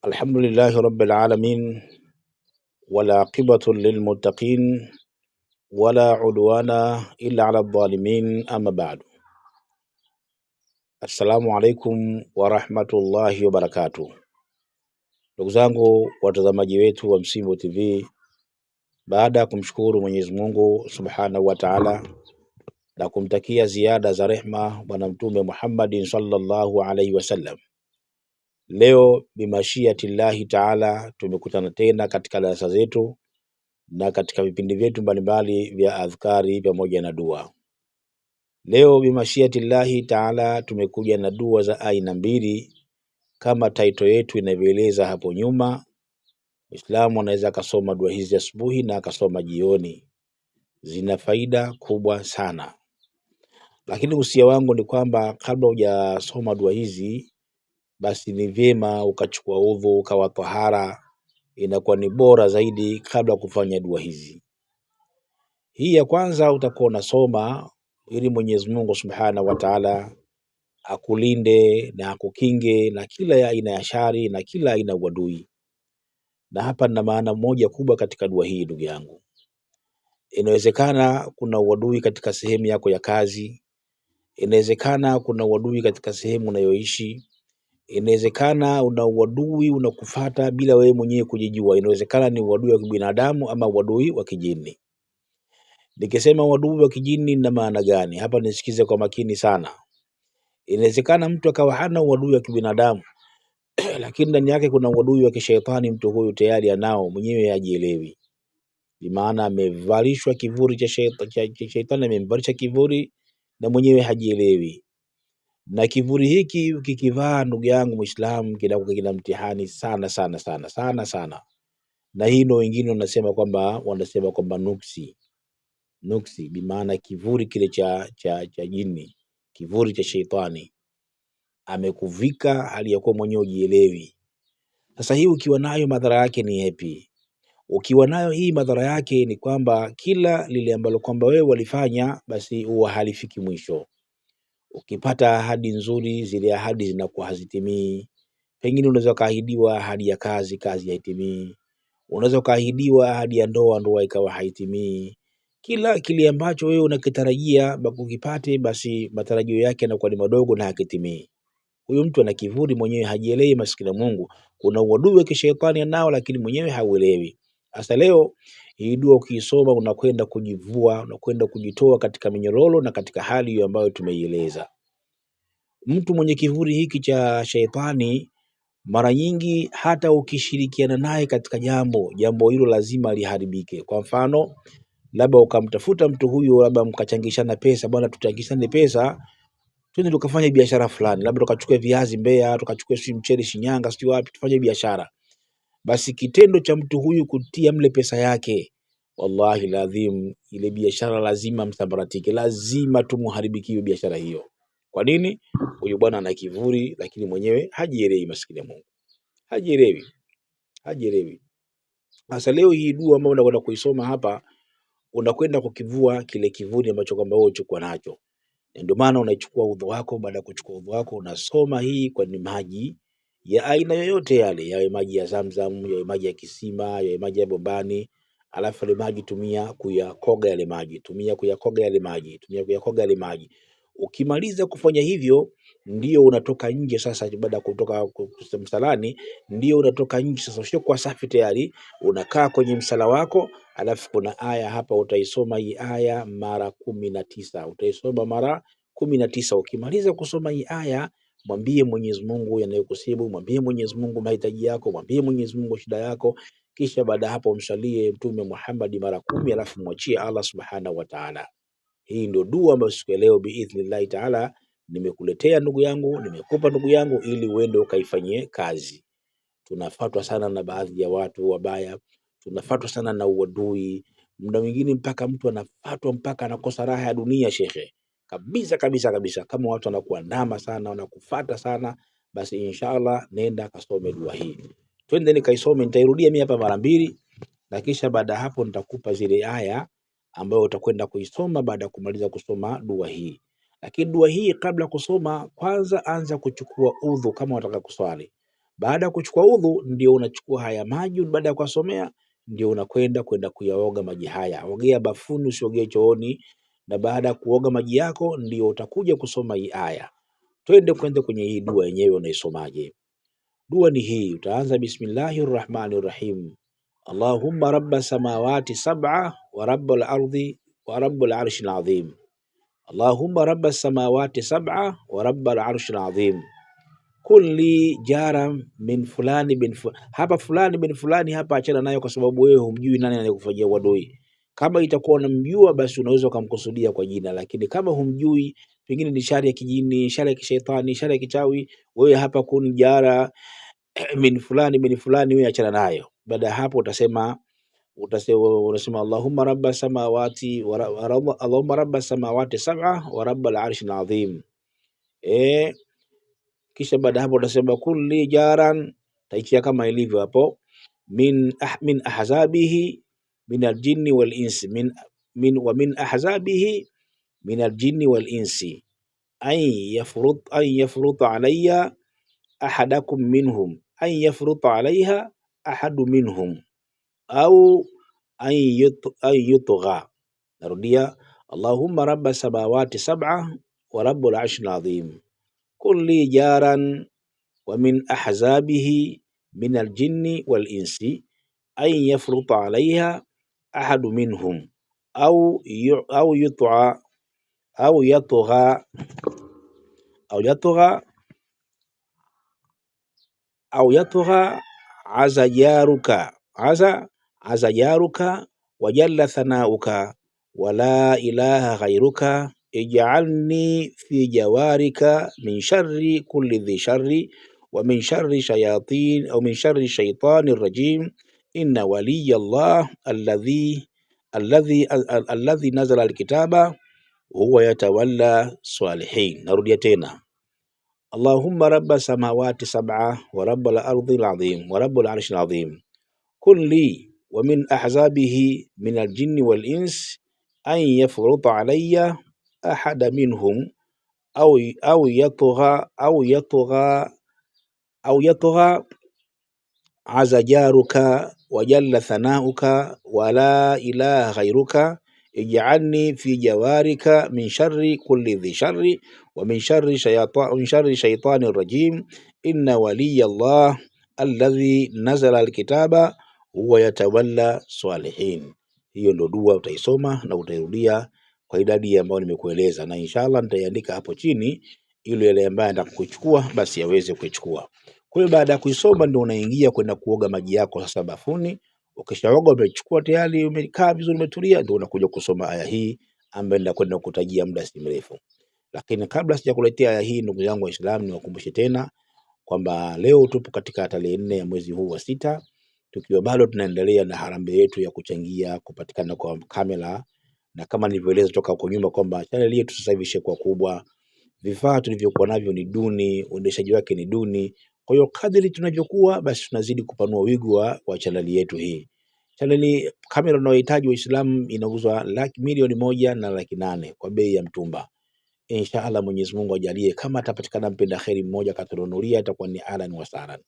الحمد لله رب العالمين والعاقبة للمتقين ولا عدوان إلا على الظالمين أما بعد. Assalamu alaikum wa rahmatullahi wa barakatuh. Ndugu zangu watazamaji wetu wa Msimbo TV, baada ya kumshukuru Mwenyezi Mungu Subhanahu wa Ta'ala na kumtakia ziada za rehma bwana Mtume Muhammadin sallallahu alaihi wasallam, leo bimashiatillahi Ta'ala tumekutana tena katika darasa zetu na katika vipindi vyetu mbalimbali vya adhkari pamoja na dua. Leo bimashiatillahi Ta'ala tumekuja na dua za aina mbili kama title yetu inavyoeleza hapo nyuma. Muislamu anaweza akasoma dua hizi asubuhi na akasoma jioni, zina faida kubwa sana. Lakini usia wangu ni kwamba kabla hujasoma dua hizi, basi ni vyema ukachukua udhu, ukawa tahara, inakuwa ni bora zaidi kabla kufanya dua hizi. Hii ya kwanza utakuwa unasoma ili Mwenyezi Mungu Subhanahu wa Ta'ala akulinde na akukinge na kila aina ya shari na kila aina ya uadui. Na hapa nina maana moja kubwa katika dua hii, ndugu yangu. Inawezekana kuna uadui katika sehemu yako ya kazi, inawezekana kuna uadui katika sehemu unayoishi, inawezekana una uadui unakufata bila wewe mwenyewe kujijua. Inawezekana ni uadui wa kibinadamu ama uadui wa kijini. Nikisema uadui wa kijini na maana gani? Hapa nisikize kwa makini sana. Inawezekana mtu akawa hana uadui wa kibinadamu lakini ndani yake kuna uadui wa kishetani. Mtu huyu tayari anao, mwenyewe hajielewi. Bimaana amevalishwa kivuli cha shetani, amemvalisha kivuli na mwenyewe hajielewi. Na kivuli hiki ukikivaa, ndugu yangu Muislamu, kinakuwa kina mtihani sana sana sana sana sana. Na hii ndio wengine wanasema kwamba nuksi, bimaana kivuli kile cha jini, kivuli cha shetani amekuvika hali ya kuwa mwenyewe hujielewi. Sasa hii ukiwa nayo madhara yake ni yapi? Ukiwa nayo hii madhara yake ni kwamba kila lile ambalo kwamba wewe walifanya basi huwa halifiki mwisho. Ukipata ahadi nzuri, zile ahadi zinakuwa hazitimii. Pengine unaweza kaahidiwa ahadi ya kazi haitimii. Unaweza kaahidiwa ahadi ya ndoa ikawa haitimii. Kila kile ambacho wewe unakitarajia bakukipate, basi matarajio yake yanakuwa ni madogo na hakitimii. Huyu mtu ana kivuli, mwenyewe hajielewi, maskini Mungu. Kuna uadui wa kishetani nao, lakini mwenyewe hauelewi. Sasa leo hii dua ukisoma, unakwenda kujivua, unakwenda kujitoa katika minyororo na katika hali hiyo ambayo tumeieleza. Mtu mwenye kivuli hiki cha shetani, mara nyingi hata ukishirikiana naye katika jambo hilo lazima liharibike. Kwa mfano, labda ukamtafuta mtu huyu, labda mkachangishana pesa, bwana tutangishane pesa, twende tukafanya biashara fulani, labda tukachukue viazi Mbeya, tukachukue mchele Shinyanga, sio wapi, tufanye biashara. Basi kitendo cha mtu huyu kutia mle pesa yake, wallahi lazim ile biashara lazima msambaratike, lazima tumuharibikiwe biashara hiyo. Kwa nini? Huyu bwana ana kivuli, lakini mwenyewe hajielewi, maskini Mungu. Hajielewi. Sasa leo hii dua ambayo unakwenda kuisoma hapa, unakwenda kukivua kile kivuli ambacho kwamba wewe uchukua nacho. Ndio maana unachukua udhu wako. Baada ya kuchukua udhu wako, unasoma hii kwa ni maji ya aina yoyote yale, yawe maji ya Zamzam, yawe maji ya kisima, yawe maji ya bombani. Alafu ile maji tumia kuyakoga yale maji. Ukimaliza kufanya hivyo, ndio unatoka nje sasa. Baada ya kutoka msalani, ndio unatoka nje sasa, sio kwa safi tayari, unakaa kwenye msala wako. Alafu kuna aya hapa, utaisoma hii aya mara 19. Utaisoma mara 19. Ukimaliza kusoma hii aya, mwambie Mwenyezi Mungu yanayokusibu, mwambie Mwenyezi Mungu mahitaji yako, mwambie Mwenyezi Mungu shida yako. Kisha baada hapo msalie Mtume Muhammad mara 10, alafu mwachie Allah Subhanahu wa Ta'ala. Hii ndio dua ambayo siku leo biidhnillah Ta'ala nimekuletea ndugu yangu, nimekupa ndugu yangu, ili uende ukaifanyie kazi. Tunafatwa sana na baadhi ya watu wabaya, tunafatwa sana na uadui. Muda mwingine mpaka mtu anafatwa mpaka anakosa raha ya dunia, shekhe. Kabisa. Kama watu wanakuandama sana, wanakufuata sana, basi inshallah nenda kasome dua hii. Twende nikaisome, nitairudia mimi hapa mara 2, na kisha baada hapo nitakupa zile aya ambayo utakwenda kuisoma baada ya kumaliza kusoma dua hii. Lakini dua hii kabla kusoma, kwanza anza kuchukua udhu kama unataka kuswali. Baada ya kuchukua udhu, ndio unachukua haya maji, baada ya kusomea ndio unakwenda kuyaoga maji haya. Ogea bafuni, usiogee chooni. Na baada ya kuoga maji yako ndio utakuja kusoma hii aya. Twende kwenye hii dua yenyewe, unaisomaje? Dua ni hii, utaanza bismillahir rahmanir rahim. Allahumma rabba samawati sab'a wa rabbal ardi wa rabbul arshil azim. Allahumma rabba samawati sab'a wa rabbal arshil azim. Kulli jara min fulani bin fulani. Hapa fulani bin fulani hapa achana nayo, kwa sababu wewe humjui nani anayekufanyia wadoi. Kama itakuwa unamjua, basi unaweza ukamkusudia kwa jina, lakini kama humjui, pengine ni shari ya kijini, shari ya kishetani, shari ya kichawi, wewe hapa kun jara min fulani bin fulani, wewe achana nayo. Baada ya hapo unasema Allahumma rabba samawati Allahumma rabba samawati sab'a wa rabbal arshil azim. Kisha baada hapo utasema kulli jaran, taitia kama ilivyo hapo, min ahzabihi min aljinni wal insi min ahzabihi min aljinni wal insi ay yafrut alayya ahadakum minhum ay yafrut alayha ahadu minhum au ay yutgha. Narudia, Allahumma rabba samawati sab'a wa rabbul arshil azim. Kulli jaran wa min ahzabihi min aljinni wal insi ay yafruta alayha ahadu minhum au yutgha aza jaruka wa jalla thanauka wa la ilaha ghayruka ij'alni fi jawarika min sharri kulli dhi sharri wa min sharri shayatin au min sharri shaytanir rajim inna waliya Allah alladhi nazala alkitaba huwa yatawalla salihin. Narudia tena, Allahumma rabba samawati sab'a wa rabbal ardhil azim wa rabbul arshil azim. Kulli wa min ahzabihi min aljinni wal ins an yafruta alayya ahada minhum au yatgha aza jaruka wa jalla thanauka wa la ilaha ghayruka ij'alni fi jawarika min sharri kulli dhi sharri wa min sharri shaytanir rajim inna waliya Allah alladhi nazala alkitaba huwa yatawalla salihin. Hiyo ndio dua utaisoma na utairudia kwa idadi ambayo nimekueleza, na inshallah nitaiandika hapo chini ili yule ambaye anataka kuichukua basi aweze kuichukua. Kwa hiyo baada ya kuisoma ndio unaingia kwenda kuoga maji yako sasa bafuni. Ukishaoga umechukua tayari, umekaa vizuri, umetulia, ndio unakuja kusoma aya hii ambayo nitakwenda kukutajia muda si mrefu. Lakini kabla sijakuletea aya hii, ndugu yangu Waislamu, niwakumbushe tena kwamba leo tupo katika tarehe 4 ya mwezi huu wa 6, tukiwa bado tunaendelea na harambee yetu ya kuchangia kupatikana kwa kamera, na kama nilivyoeleza toka huko nyuma kwamba channel yetu sasa hivi ishakuwa kubwa, vifaa tulivyokuwa navyo ni duni, uendeshaji wake ni duni. Kwa hiyo kadri tunavyokuwa basi tunazidi kupanua wigo wa channel yetu hii. Channel kamera unayohitaji Waislamu inauzwa milioni 1.8 kwa bei ya mtumba. Inshallah Mwenyezi Mungu ajalie, kama atapatikana mpenda kheri mmoja katununulia, itakuwa ni ahlan wa sahlan.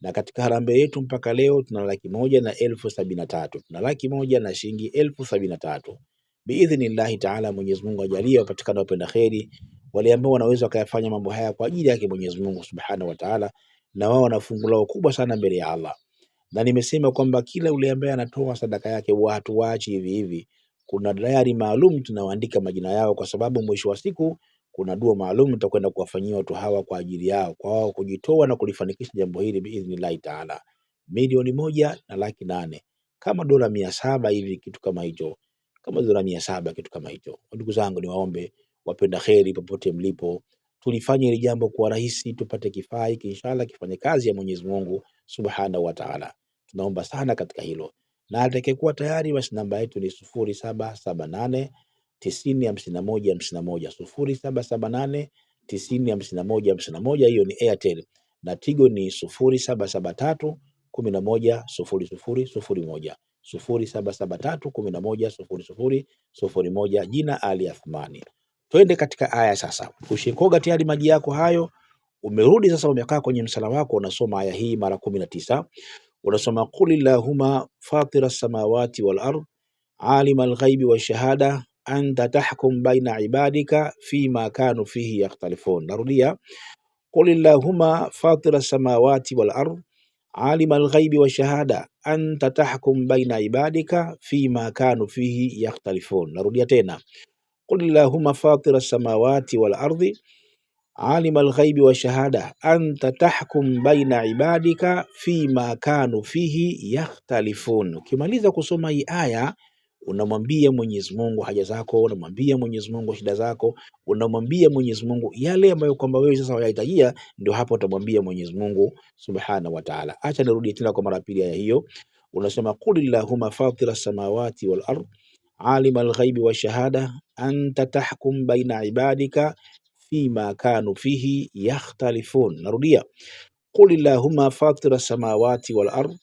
Na katika harambee yetu mpaka leo tuna 1,173,000, tuna 1,100,000 na shilingi 73,000. Biidhnillahi taala, Mwenyezi Mungu ajalie wapatikana wapenda kheri, wale ambao wanaweza kuyafanya mambo haya kwa ajili yake Mwenyezi Mungu Subhanahu wa Ta'ala, na wao wana fungu lao kubwa sana mbele ya Allah. Na nimesema kwamba kila yule ambaye anatoa sadaka yake watu waachi hivi hivi, kuna diary maalum tunawaandika majina yao, kwa sababu mwisho wa siku kuna dua maalum tutakwenda kuwafanyia watu hawa kwa ajili yao, kwa wao kujitoa na kulifanikisha jambo hili biidhnillah taala. 1,108,000 kama dola 700 hivi, kitu kama hicho, kama dola 700 kitu kama hicho. Ndugu zangu, niwaombe wapenda kheri popote mlipo, tulifanye hili jambo kwa rahisi, tupate kifaa hiki inshallah kifanye kazi ya Mwenyezi Mungu Subhanahu wa Ta'ala. Tunaomba sana katika hilo, na atakayekuwa tayari basi namba yetu ni 0778 905151 0778 905151. Hiyo ni Airtel, na Tigo ni 0773 110001 0773 110001. Jina Ali Athmani. Twende katika aya sasa. Ushikoga tayari maji yako hayo, Umerudi sasa, umekaa kwenye msala wako, unasoma aya hii mara 19. Unasoma qulillahumma fatira samawati wal ard alima alghaibi washahada anta tahkum baina ibadika fima kanu fihi yakhtalifun. Narudia, qulillahumma fatira samawati wal ard alima alghaibi washahada anta tahkum baina ibadika fima kanu fihi yakhtalifun. Narudia tena, qulillahumma fatira samawati wal ardi alima alghaibi wa shahada anta tahkum baina ibadika fima kanu fihi yakhtalifun. Ukimaliza kusoma hii aya, unamwambia Mwenyezi Mungu haja zako, unamwambia Mwenyezi Mungu shida zako, unamwambia Mwenyezi Mungu yale ambayo kwamba wewe sasa unahitajia, ndio hapo utamwambia Mwenyezi Mungu Subhanahu wa Ta'ala. Acha nirudie tena kwa mara pili aya hiyo. Unasema qulillahumma fatira samawati wal ard alima alghaibi wa shahada anta tahkum baina ibadika fima kanu fihi yakhtalifun. Narudia, qulillahumma fatira samawati wal ard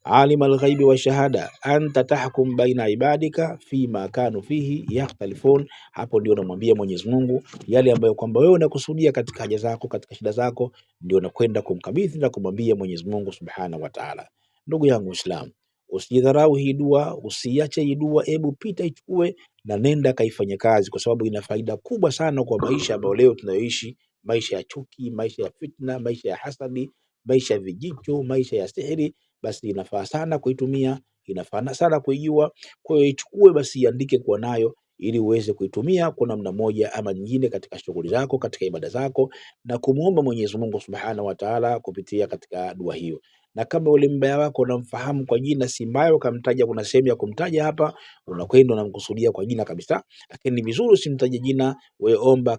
alima alghaibi wa shahada anta tahkum baina ibadika fima kanu fihi yakhtalifun. Hapo ndio unamwambia Mwenyezi Mungu yale ambayo kwamba wewe unakusudia katika haja zako, katika shida zako, ndio unakwenda kumkabidhi na kumwambia Mwenyezi Mungu Subhanahu wa Ta'ala. Ndugu yangu Muislam, usijidharau hii dua, usiache hii dua, hebu pita ichukue na nenda kaifanye kazi, kwa sababu ina faida kubwa sana kwa maisha ambayo leo tunayoishi, maisha ya chuki, maisha ya fitna, maisha ya hasadi, maisha ya vijicho, maisha ya sihiri. Basi inafaa sana kuitumia, inafaa sana kuijua. Kwa hiyo ichukue basi, iandike kuwa nayo, ili uweze kuitumia kwa namna moja ama nyingine katika shughuli zako, katika ibada zako, na kumuomba Mwenyezi Mungu Subhanahu wa Ta'ala kupitia katika dua hiyo. Na kama ule mbaya wako unamfahamu kwa jina, si mbaya ukamtaja, kuna sehemu ya kumtaja hapa, unakwenda unamkusudia kwa jina kabisa, lakini ni vizuri usimtaje jina, wewe omba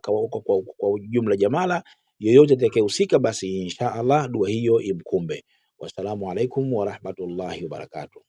kwa jumla jamala. Yoyote atakayehusika, basi insha Allah dua hiyo imkumbe. Wassalamu alaikum warahmatullahi wabarakatuh.